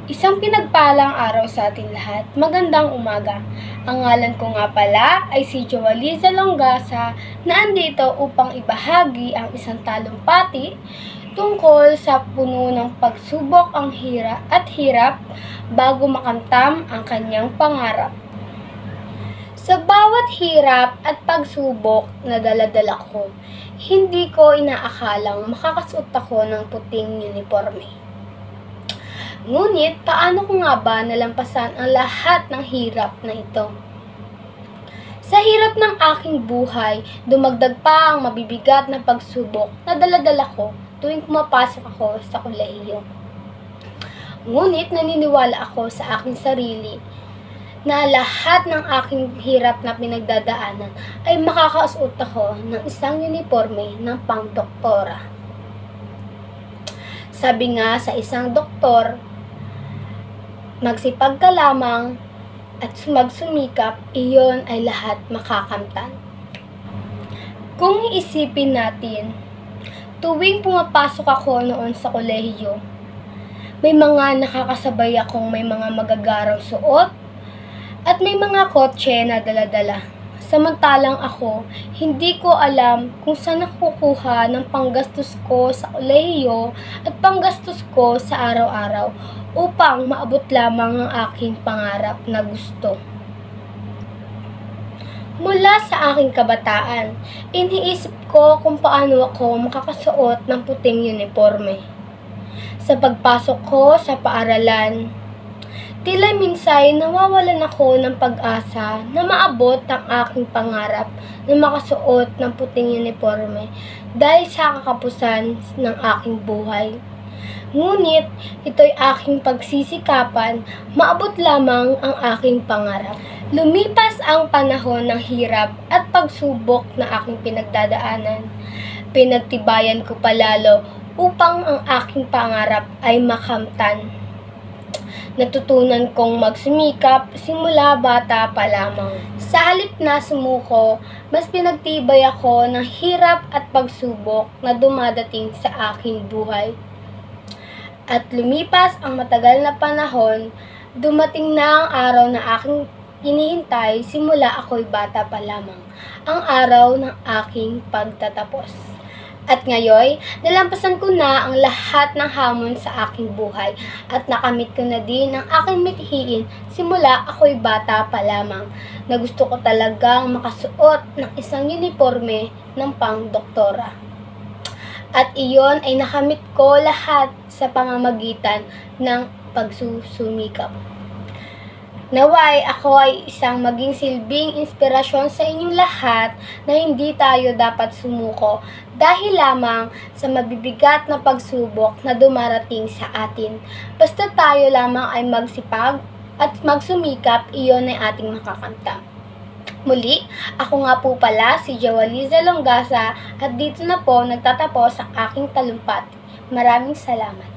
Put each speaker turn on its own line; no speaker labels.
Isang pinagpalang araw sa atin lahat. Magandang umaga. Ang ngalan ko nga pala ay si Joaliza Longasa na andito upang ibahagi ang isang talumpati tungkol sa puno ng pagsubok ang hirap bago makamtam ang kanyang pangarap. Sa bawat hirap at pagsubok na dala-dala ko, hindi ko inaakalang makakasuot ako ng puting uniforme. Ngunit, paano ko nga ba nalampasan ang lahat ng hirap na ito? Sa hirap ng aking buhay, dumagdag pa ang mabibigat na pagsubok na dala-dala ko tuwing pumapasok ako sa kolehiyo. Ngunit, naniniwala ako sa aking sarili na lahat ng aking hirap na pinagdadaanan ay makakasuot ako ng isang uniforme ng pang-doktora. Sabi nga sa isang doktor, magsipag ka lamang at magsumikap, iyon ay lahat makakamtan. Kung iisipin natin, tuwing pumapasok ako noon sa kolehiyo, may mga nakakasabay akong may mga magagarang suot at may mga kotse na dala-dala. Samantalang ako, hindi ko alam kung saan nakukuha ng panggastos ko sa kolehiyo at panggastos ko sa araw-araw upang maabot lamang ang aking pangarap na gusto. Mula sa aking kabataan, iniisip ko kung paano ako makakasuot ng puting uniforme. Sa pagpasok ko sa paaralan, tila minsay nawawalan ako ng pag-asa na maabot ang aking pangarap na makasuot ng puting uniforme dahil sa kakapusan ng aking buhay. Ngunit, ito'y aking pagsisikapan, maabot lamang ang aking pangarap. Lumipas ang panahon ng hirap at pagsubok na aking pinagdadaanan. Pinagtibayan ko palalo upang ang aking pangarap ay makamtan. Natutunan kong magsumikap simula bata pa lamang. Sa halip na sumuko, mas pinagtibay ako ng hirap at pagsubok na dumadating sa aking buhay. At lumipas ang matagal na panahon, dumating na ang araw na aking hinihintay simula ako'y bata pa lamang, ang araw ng aking pagtatapos. At ngayon, nalampasan ko na ang lahat ng hamon sa aking buhay at nakamit ko na din ang aking mithiin simula ako'y bata pa lamang na gusto ko talagang makasuot ng isang uniforme ng pang-doktora. At iyon ay nakamit ko lahat sa pamamagitan ng pagsusumikap. Naway ako ay isang maging silbing inspirasyon sa inyong lahat na hindi tayo dapat sumuko dahil lamang sa mabibigat na pagsubok na dumarating sa atin. Basta tayo lamang ay magsipag at magsumikap, iyon ay ating makakamtan. Muli, ako nga po pala si Joaliza Longasa at dito na po nagtatapos ang aking talumpati. Maraming salamat.